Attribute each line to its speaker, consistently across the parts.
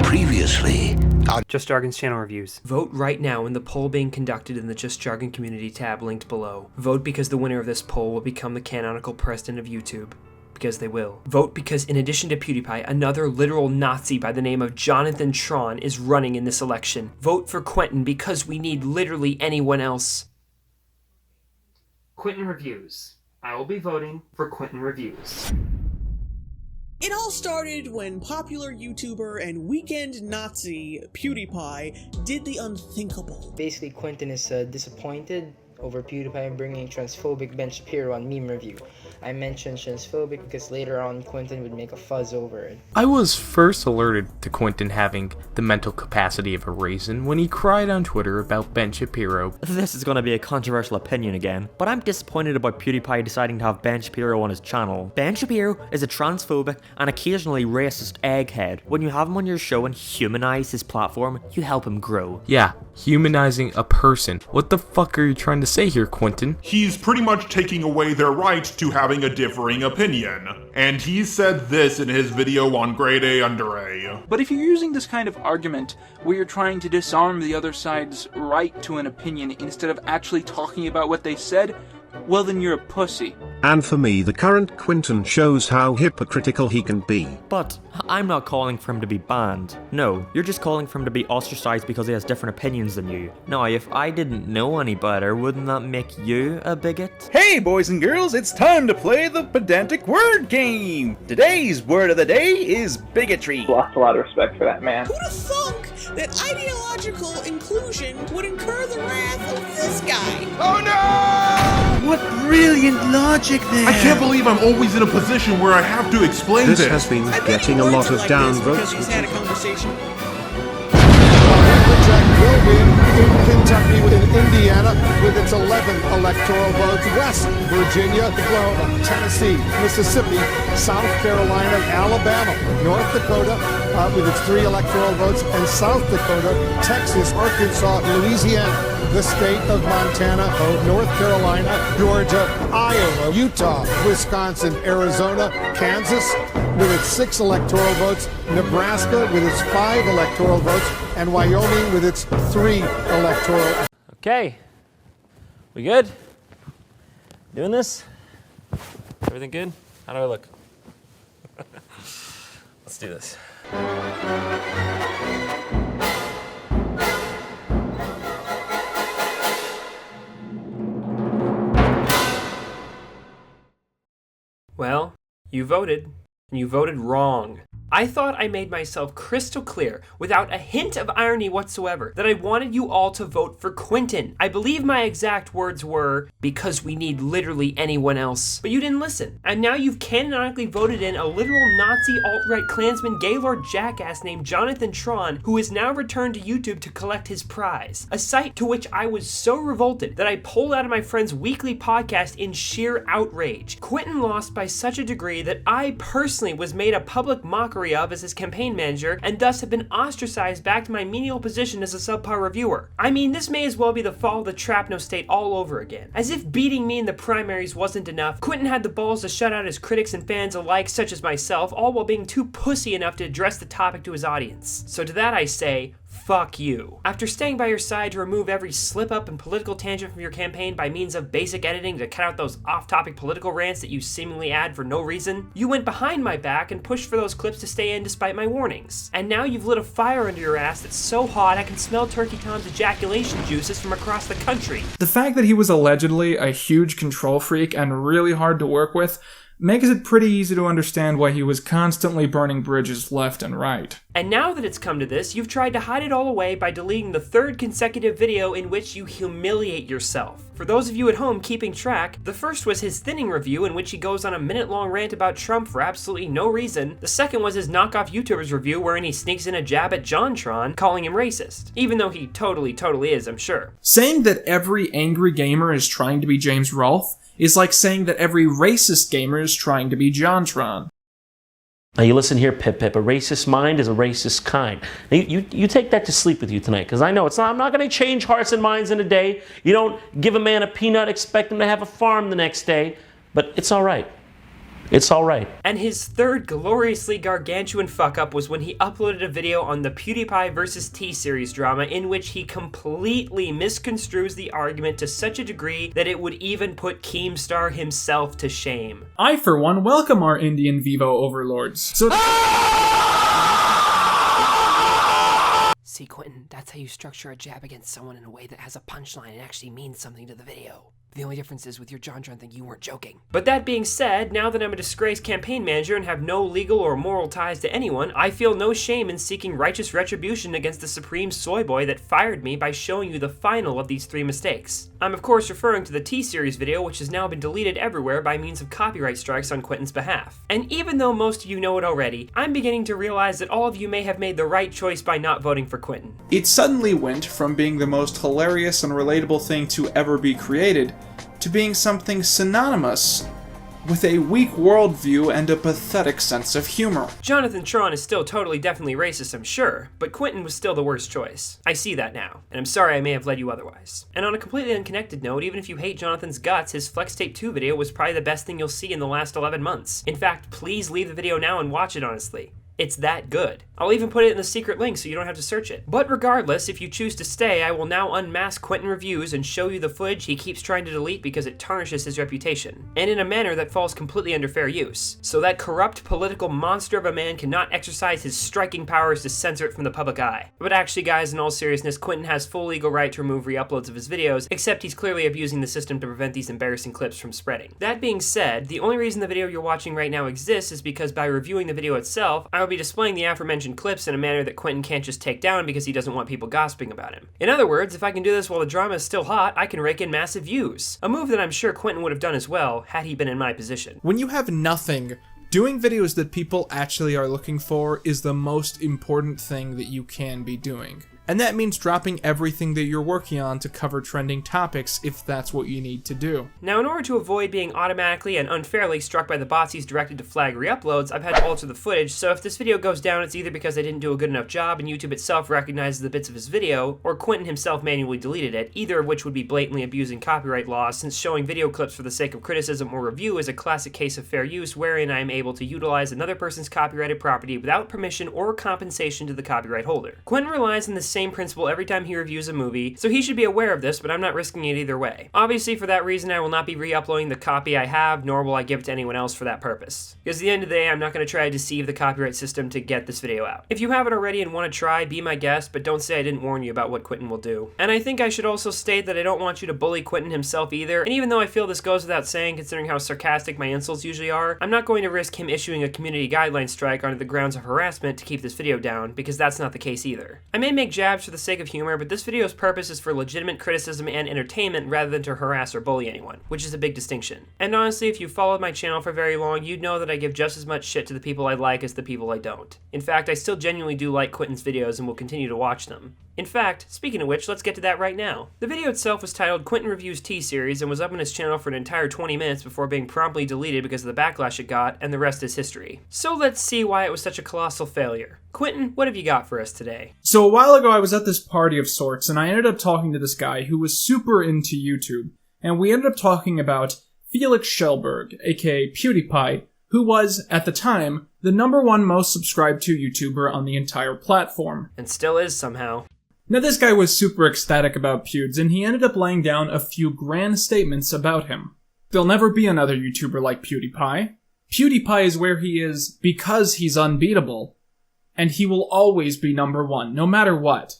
Speaker 1: Previously,
Speaker 2: Just Jargon's channel reviews. Vote right now in the poll being conducted in the Just Jargon community tab linked below. Vote because the winner of this poll will become the canonical president of YouTube. Because they will. Vote because in addition to PewDiePie, another literal Nazi by the name of Jonathan Tron is running in this election. Vote for Quinton because we need literally anyone else. Quinton Reviews. I will be voting for Quinton Reviews.
Speaker 3: It all started when popular YouTuber and weekend Nazi PewDiePie did the unthinkable.
Speaker 4: Basically, Quinton is disappointed over PewDiePie bringing transphobic Ben Shapiro on Meme Review. I mentioned transphobic because later on Quinton would make a fuzz over it.
Speaker 5: I was first alerted to Quinton having the mental capacity of a raisin when he cried on Twitter about Ben Shapiro.
Speaker 6: This is gonna be a controversial opinion again, but I'm disappointed about PewDiePie deciding to have Ben Shapiro on his channel. Ben Shapiro is a transphobic and occasionally racist egghead. When you have him on your show and humanize his platform, you help him grow.
Speaker 5: Yeah, humanizing a person. What the fuck are you trying to say here, Quinton?
Speaker 7: He's pretty much taking away their right to having a differing opinion. And he said this in his video on Grade A Under A.
Speaker 8: But if you're using this kind of argument where you're trying to disarm the other side's right to an opinion instead of actually talking about what they said, well then you're a pussy.
Speaker 9: And for me, the current Quinton shows how hypocritical he can be.
Speaker 6: But I'm not calling for him to be banned. No, you're just calling for him to be ostracized because he has different opinions than you. Now, if I didn't know any better, wouldn't that make you a bigot?
Speaker 10: Hey boys and girls, it's time to play the pedantic word game! Today's word of the day is bigotry.
Speaker 11: Lost a lot of respect for that man.
Speaker 3: Who'd have thunk that ideological inclusion would incur the wrath of this guy?
Speaker 7: Oh no!
Speaker 10: What brilliant logic there!
Speaker 7: I can't believe I'm always in a position where I have to explain this.
Speaker 9: This has been getting a lot of downvotes.
Speaker 3: He's had a conversation.
Speaker 12: Will win in Kentucky, in Indiana, with its 11 electoral votes. West Virginia, Oklahoma, Tennessee, Mississippi, South Carolina, Alabama, North Dakota, with its 3 electoral votes, and South Dakota, Texas, Arkansas, Louisiana, the state of Montana, North Carolina, Georgia, Iowa, Utah, Wisconsin, Arizona, Kansas, with its 6 electoral votes, Nebraska with its 5 electoral votes, and Wyoming with its 3 electoral.
Speaker 6: Okay. We good? Doing this? Everything good? How do I look? Let's do this.
Speaker 2: Well, you voted, and you voted wrong. I thought I made myself crystal clear, without a hint of irony whatsoever, that I wanted you all to vote for Quinton. I believe my exact words were, because we need literally anyone else. But you didn't listen. And now you've canonically voted in a literal Nazi alt-right Klansman Gaylord jackass named Jonathan Tron, who is now returned to YouTube to collect his prize. A sight to which I was so revolted that I pulled out of my friend's weekly podcast in sheer outrage. Quinton lost by such a degree that I personally was made a public mockery of as his campaign manager, and thus have been ostracized back to my menial position as a subpar reviewer. I mean, this may as well be the fall of the Trapno State all over again. As if beating me in the primaries wasn't enough, Quinton had the balls to shut out his critics and fans alike, such as myself, all while being too pussy enough to address the topic to his audience. So to that I say, fuck you. After staying by your side to remove every slip-up and political tangent from your campaign by means of basic editing to cut out those off-topic political rants that you seemingly add for no reason, you went behind my back and pushed for those clips to stay in despite my warnings. And now you've lit a fire under your ass that's so hot I can smell Turkey Tom's ejaculation juices from across the country.
Speaker 13: The fact that he was allegedly a huge control freak and really hard to work with makes it pretty easy to understand why he was constantly burning bridges left and right.
Speaker 2: And now that it's come to this, you've tried to hide it all away by deleting the 3rd consecutive video in which you humiliate yourself. For those of you at home keeping track, the first was his thinning review in which he goes on a minute-long rant about Trump for absolutely no reason. The second was his knockoff YouTubers review wherein he sneaks in a jab at JonTron, calling him racist. Even though he totally is, I'm sure.
Speaker 13: Saying that every angry gamer is trying to be James Rolfe is like saying that every racist gamer is trying to be JonTron.
Speaker 14: Now you listen here, Pip Pip, a racist mind is a racist kind. Now you take that to sleep with you tonight, because I know I'm not going to change hearts and minds in a day. You don't give a man a peanut, expect him to have a farm the next day, but it's all right. It's alright.
Speaker 2: And his third gloriously gargantuan fuck-up was when he uploaded a video on the PewDiePie vs. T-Series drama in which he completely misconstrues the argument to such a degree that it would even put Keemstar himself to shame.
Speaker 13: I, for one, welcome our Indian Vivo overlords. So
Speaker 2: See, Quinton, that's how you structure a jab against someone in a way that has a punchline and actually means something to the video. The only difference is with your JonTron thing, you weren't joking. But that being said, now that I'm a disgraced campaign manager and have no legal or moral ties to anyone, I feel no shame in seeking righteous retribution against the supreme soy boy that fired me by showing you the final of these 3 mistakes. I'm of course referring to the T-Series video, which has now been deleted everywhere by means of copyright strikes on Quinton's behalf. And even though most of you know it already, I'm beginning to realize that all of you may have made the right choice by not voting for Quinton.
Speaker 1: It suddenly went from being the most hilarious and relatable thing to ever be created to being something synonymous with a weak worldview and a pathetic sense of humor.
Speaker 2: Jonathan Tron is still totally definitely racist, I'm sure, but Quinton was still the worst choice. I see that now, and I'm sorry I may have led you otherwise. And on a completely unconnected note, even if you hate Jonathan's guts, his Flex Tape 2 video was probably the best thing you'll see in the last 11 months. In fact, please leave the video now and watch it honestly. It's that good. I'll even put it in the secret link so you don't have to search it. But regardless, if you choose to stay, I will now unmask Quinton Reviews and show you the footage he keeps trying to delete because it tarnishes his reputation, and in a manner that falls completely under fair use. So that corrupt political monster of a man cannot exercise his striking powers to censor it from the public eye. But actually guys, in all seriousness, Quinton has full legal right to remove re-uploads of his videos, except he's clearly abusing the system to prevent these embarrassing clips from spreading. That being said, the only reason the video you're watching right now exists is because by reviewing the video itself, I will be displaying the aforementioned clips in a manner that Quinton can't just take down because he doesn't want people gossiping about him. In other words, if I can do this while the drama is still hot, I can rake in massive views. A move that I'm sure Quinton would have done as well, had he been in my position.
Speaker 1: When you have nothing, doing videos that people actually are looking for is the most important thing that you can be doing. And that means dropping everything that you're working on to cover trending topics if that's what you need to do.
Speaker 2: Now, in order to avoid being automatically and unfairly struck by the bots he's directed to flag re-uploads, I've had to alter the footage, so if this video goes down, it's either because I didn't do a good enough job and YouTube itself recognizes the bits of his video, or Quinton himself manually deleted it, either of which would be blatantly abusing copyright laws, since showing video clips for the sake of criticism or review is a classic case of fair use wherein I am able to utilize another person's copyrighted property without permission or compensation to the copyright holder. Quinton relies on the same principle every time he reviews a movie, so he should be aware of this, but I'm not risking it either way. Obviously, for that reason, I will not be re-uploading the copy I have, nor will I give it to anyone else for that purpose. Because at the end of the day, I'm not going to try to deceive the copyright system to get this video out. If you have it already and want to try, be my guest, but don't say I didn't warn you about what Quinton will do. And I think I should also state that I don't want you to bully Quinton himself either, and even though I feel this goes without saying considering how sarcastic my insults usually are, I'm not going to risk him issuing a community guideline strike under the grounds of harassment to keep this video down, because that's not the case either. I may make jabs for the sake of humor, but this video's purpose is for legitimate criticism and entertainment rather than to harass or bully anyone, which is a big distinction. And honestly, if you've followed my channel for very long, you'd know that I give just as much shit to the people I like as the people I don't. In fact, I still genuinely do like Quinton's videos and will continue to watch them. In fact, speaking of which, let's get to that right now. The video itself was titled Quinton Reviews T-Series and was up on his channel for an entire 20 minutes before being promptly deleted because of the backlash it got, and the rest is history. So let's see why it was such a colossal failure. Quinton, what have you got for us today?
Speaker 13: So a while ago I was at this party of sorts, and I ended up talking to this guy who was super into YouTube, and we ended up talking about Felix Schellberg, aka PewDiePie, who was, at the time, the #1 most subscribed to YouTuber on the entire platform.
Speaker 2: And still is somehow.
Speaker 13: Now this guy was super ecstatic about Pewds, and he ended up laying down a few grand statements about him. There'll never be another YouTuber like PewDiePie. PewDiePie is where he is because he's unbeatable, and he will always be #1, no matter what.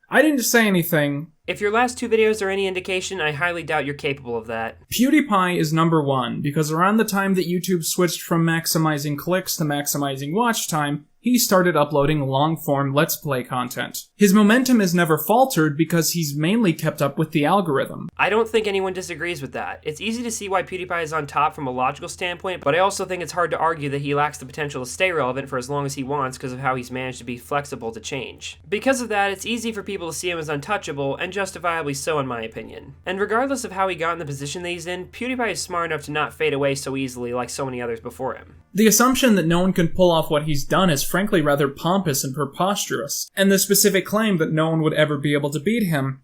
Speaker 13: I didn't say anything.
Speaker 2: If your last 2 videos are any indication, I highly doubt you're capable of that.
Speaker 13: PewDiePie is #1 because around the time that YouTube switched from maximizing clicks to maximizing watch time, he started uploading long-form Let's Play content. His momentum has never faltered because he's mainly kept up with the algorithm.
Speaker 2: I don't think anyone disagrees with that. It's easy to see why PewDiePie is on top from a logical standpoint, but I also think it's hard to argue that he lacks the potential to stay relevant for as long as he wants because of how he's managed to be flexible to change. Because of that, it's easy for people to see him as untouchable, and justifiably so in my opinion. And regardless of how he got in the position that he's in, PewDiePie is smart enough to not fade away so easily like so many others before him.
Speaker 13: The assumption that no one can pull off what he's done is frankly rather pompous and preposterous, and the specific claim that no one would ever be able to beat him,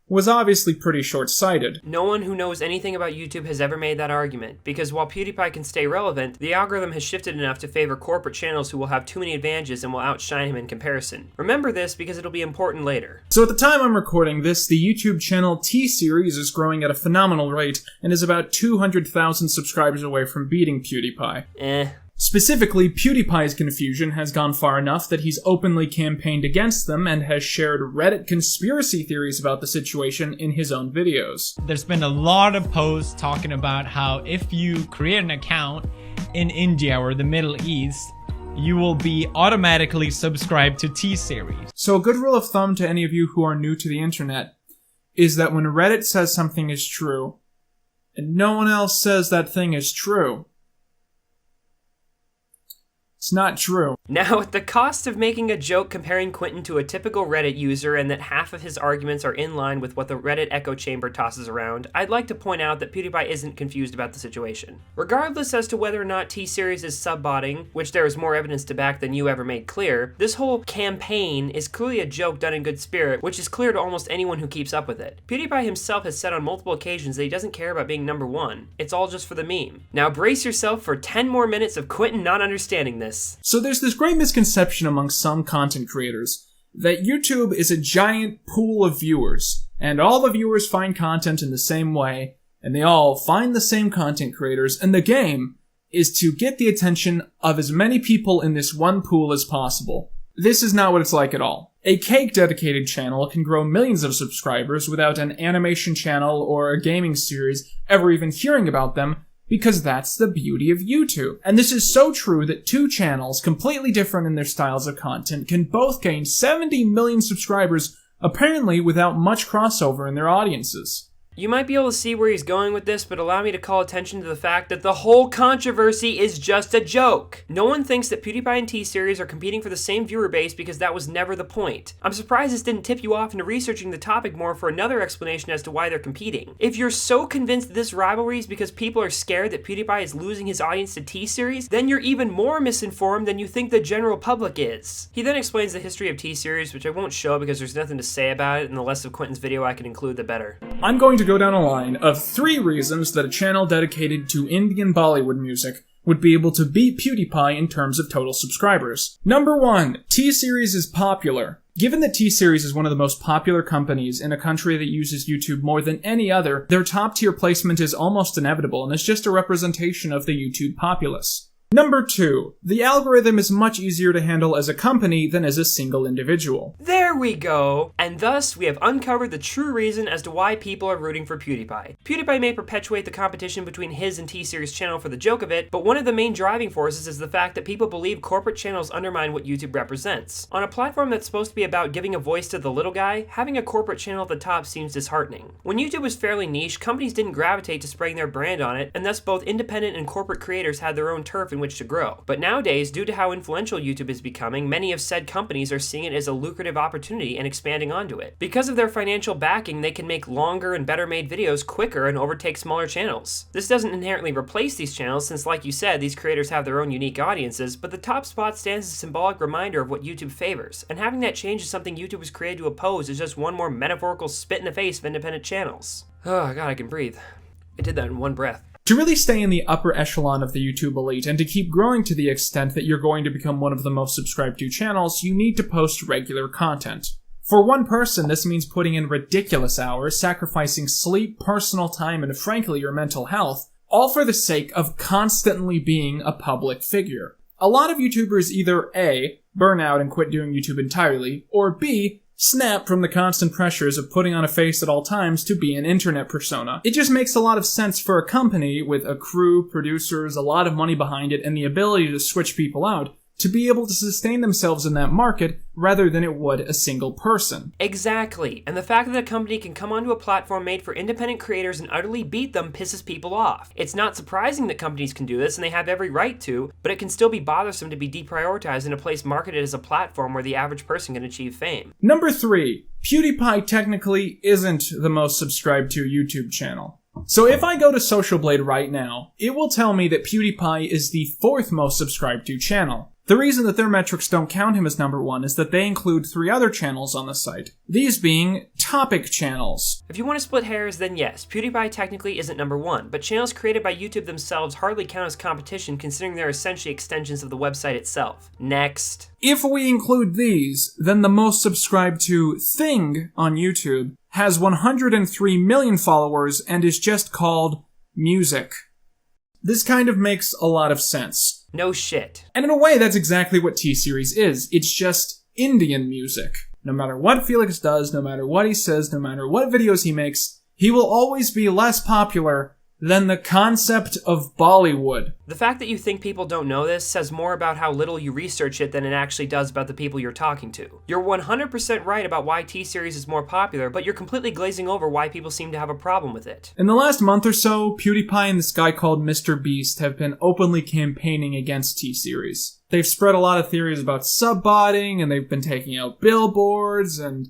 Speaker 13: was obviously pretty short-sighted.
Speaker 2: No one who knows anything about YouTube has ever made that argument, because while PewDiePie can stay relevant, the algorithm has shifted enough to favor corporate channels who will have too many advantages and will outshine him in comparison. Remember this because it'll be important later.
Speaker 13: So at the time I'm recording this, the YouTube channel T-Series is growing at a phenomenal rate and is about 200,000 subscribers away from beating PewDiePie. Specifically, PewDiePie's confusion has gone far enough that he's openly campaigned against them and has shared Reddit conspiracy theories about the situation in his own videos.
Speaker 15: There's been a lot of posts talking about how if you create an account in India or the Middle East, you will be automatically subscribed to T-Series.
Speaker 13: So a good rule of thumb to any of you who are new to the internet is that when Reddit says something is true, and no one else says that thing is true, it's not true.
Speaker 2: Now, at the cost of making a joke comparing Quinton to a typical Reddit user and that half of his arguments are in line with what the Reddit echo chamber tosses around, I'd like to point out that PewDiePie isn't confused about the situation. Regardless as to whether or not T-Series is subbotting, which there is more evidence to back than you ever made clear, this whole campaign is clearly a joke done in good spirit, which is clear to almost anyone who keeps up with it. PewDiePie himself has said on multiple occasions that he doesn't care about being #1. It's all just for the meme. Now brace yourself for 10 more minutes of Quinton not understanding this.
Speaker 13: So there's this great misconception among some content creators that YouTube is a giant pool of viewers, and all the viewers find content in the same way, and they all find the same content creators, and the game is to get the attention of as many people in this one pool as possible. This is not what it's like at all. A cake-dedicated channel can grow millions of subscribers without an animation channel or a gaming series ever even hearing about them, because that's the beauty of YouTube. And this is so true that two channels, completely different in their styles of content, can both gain 70 million subscribers, apparently without much crossover in their audiences.
Speaker 2: You might be able to see where he's going with this, but allow me to call attention to the fact that the whole controversy is just a joke. No one thinks that PewDiePie and T-Series are competing for the same viewer base because that was never the point. I'm surprised this didn't tip you off into researching the topic more for another explanation as to why they're competing. If you're so convinced that this rivalry is because people are scared that PewDiePie is losing his audience to T-Series, then you're even more misinformed than you think the general public is. He then explains the history of T-Series, which I won't show because there's nothing to say about it, and the less of Quinton's video I can include, the better.
Speaker 13: I'm going to go down a line of 3 reasons that a channel dedicated to Indian Bollywood music would be able to beat PewDiePie in terms of total subscribers. Number 1, T-Series is popular. Given that T-Series is one of the most popular companies in a country that uses YouTube more than any other, their top-tier placement is almost inevitable and is just a representation of the YouTube populace. Number 2, the algorithm is much easier to handle as a company than as a single individual.
Speaker 2: There we go! And thus, we have uncovered the true reason as to why people are rooting for PewDiePie. PewDiePie may perpetuate the competition between his and T-Series channel for the joke of it, but one of the main driving forces is the fact that people believe corporate channels undermine what YouTube represents. On a platform that's supposed to be about giving a voice to the little guy, having a corporate channel at the top seems disheartening. When YouTube was fairly niche, companies didn't gravitate to spraying their brand on it, and thus both independent and corporate creators had their own turf in which to grow. But nowadays, due to how influential YouTube is becoming, many of said companies are seeing it as a lucrative opportunity and expanding onto it. Because of their financial backing, they can make longer and better made videos quicker and overtake smaller channels. This doesn't inherently replace these channels since, like you said, these creators have their own unique audiences, but the top spot stands as a symbolic reminder of what YouTube favors, and having that change is something YouTube was created to oppose is just one more metaphorical spit in the face of independent channels. Oh god, I can breathe. I did that in one breath.
Speaker 13: To really stay in the upper echelon of the YouTube elite and to keep growing to the extent that you're going to become one of the most subscribed to channels, you need to post regular content. For one person, this means putting in ridiculous hours, sacrificing sleep, personal time, and frankly your mental health, all for the sake of constantly being a public figure. A lot of YouTubers either A, burn out and quit doing YouTube entirely, or B, snap from the constant pressures of putting on a face at all times to be an internet persona. It just makes a lot of sense for a company with a crew, producers, a lot of money behind it, and the ability to switch people out to be able to sustain themselves in that market rather than it would a single person.
Speaker 2: Exactly, and the fact that a company can come onto a platform made for independent creators and utterly beat them pisses people off. It's not surprising that companies can do this, and they have every right to, but it can still be bothersome to be deprioritized in a place marketed as a platform where the average person can achieve fame.
Speaker 13: Number 3, PewDiePie technically isn't the most subscribed to YouTube channel. So if I go to Social Blade right now, it will tell me that PewDiePie is the 4th most subscribed to channel. The reason that their metrics don't count him as number 1 is that they include 3 other channels on the site, these being topic channels.
Speaker 2: If you want to split hairs, then yes, PewDiePie technically isn't number 1, but channels created by YouTube themselves hardly count as competition considering they're essentially extensions of the website itself. Next.
Speaker 13: If we include these, then the most subscribed to thing on YouTube has 103 million followers and is just called music. This kind of makes a lot of sense.
Speaker 2: No shit.
Speaker 13: And in a way, that's exactly what T-Series is. It's just Indian music. No matter what Felix does, no matter what he says, no matter what videos he makes, he will always be less popular than the concept of Bollywood.
Speaker 2: The fact that you think people don't know this says more about how little you research it than it actually does about the people you're talking to. You're 100% right about why T-Series is more popular, but you're completely glazing over why people seem to have a problem with it.
Speaker 13: In the last month or so, PewDiePie and this guy called Mr. Beast have been openly campaigning against T-Series. They've spread a lot of theories about subbotting, and they've been taking out billboards, and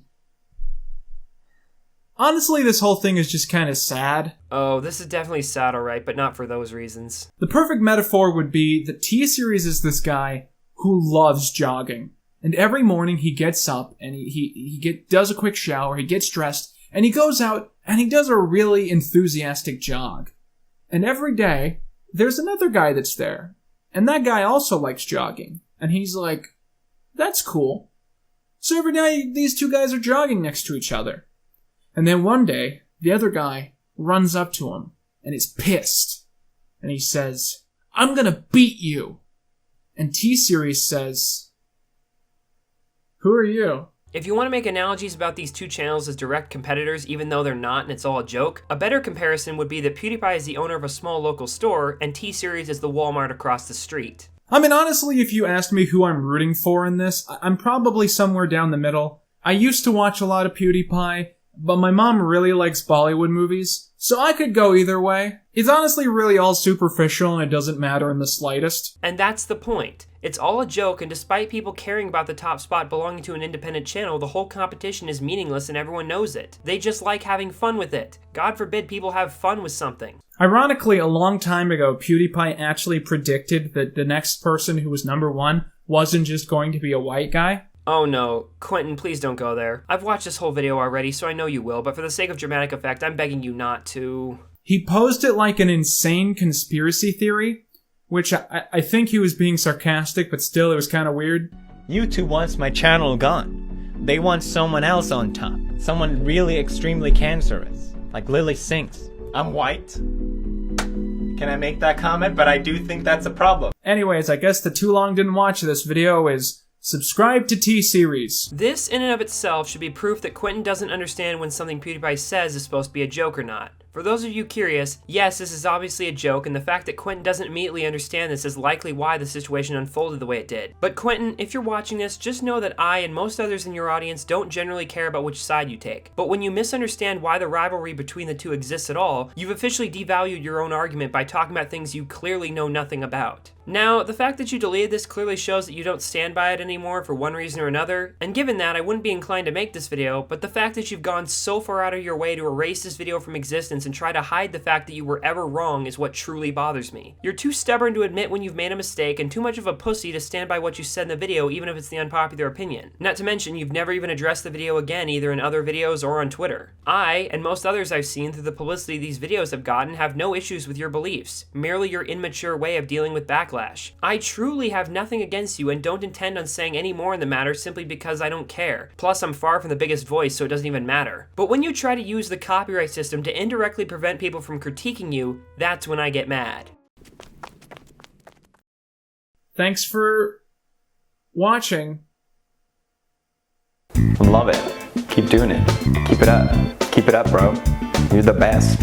Speaker 13: honestly, this whole thing is just kind of sad.
Speaker 2: Oh, this is definitely sad, alright, but not for those reasons.
Speaker 13: The perfect metaphor would be that T-Series is this guy who loves jogging. And every morning he gets up and he does a quick shower, he gets dressed, and he goes out and he does a really enthusiastic jog. And every day, there's another guy that's there. And that guy also likes jogging. And he's like, that's cool. So every day, these two guys are jogging next to each other. And then one day, the other guy runs up to him and is pissed. And he says, I'm gonna beat you. And T-Series says, who are you?
Speaker 2: If you want to make analogies about these two channels as direct competitors even though they're not and it's all a joke, a better comparison would be that PewDiePie is the owner of a small local store and T-Series is the Walmart across the street.
Speaker 13: I mean, honestly, if you asked me who I'm rooting for in this, I'm probably somewhere down the middle. I used to watch a lot of PewDiePie, but my mom really likes Bollywood movies, so I could go either way. It's honestly really all superficial and it doesn't matter in the slightest.
Speaker 2: And that's the point. It's all a joke, and despite people caring about the top spot belonging to an independent channel, the whole competition is meaningless and everyone knows it. They just like having fun with it. God forbid people have fun with something.
Speaker 13: Ironically, a long time ago, PewDiePie actually predicted that the next person who was number 1 wasn't just going to be a white guy.
Speaker 2: Oh no, Quinton, please don't go there. I've watched this whole video already, so I know you will, but for the sake of dramatic effect, I'm begging you not to.
Speaker 13: He posed it like an insane conspiracy theory, which I think he was being sarcastic, but still it was kind of weird.
Speaker 16: YouTube wants my channel gone. They want someone else on top. Someone really extremely cancerous, like Lily Sinks. I'm white. Can I make that comment? But I do think that's a problem.
Speaker 13: Anyways, I guess the too long didn't watch this video is subscribe to T-Series.
Speaker 2: This in and of itself should be proof that Quinton doesn't understand when something PewDiePie says is supposed to be a joke or not. For those of you curious, yes, this is obviously a joke, and the fact that Quinton doesn't immediately understand this is likely why the situation unfolded the way it did. But Quinton, if you're watching this, just know that I and most others in your audience don't generally care about which side you take. But when you misunderstand why the rivalry between the two exists at all, you've officially devalued your own argument by talking about things you clearly know nothing about. Now, the fact that you deleted this clearly shows that you don't stand by it anymore for one reason or another, and given that, I wouldn't be inclined to make this video, but the fact that you've gone so far out of your way to erase this video from existence and try to hide the fact that you were ever wrong is what truly bothers me. You're too stubborn to admit when you've made a mistake and too much of a pussy to stand by what you said in the video even if it's the unpopular opinion. Not to mention, you've never even addressed the video again either in other videos or on Twitter. I, and most others I've seen through the publicity these videos have gotten, have no issues with your beliefs, merely your immature way of dealing with backlash. I truly have nothing against you and don't intend on saying any more in the matter simply because I don't care. Plus, I'm far from the biggest voice, so it doesn't even matter. But when you try to use the copyright system to indirectly prevent people from critiquing you, that's when I get mad.
Speaker 13: Thanks for watching.
Speaker 17: Love it. Keep doing it. Keep it up. Keep it up, bro. You're the best.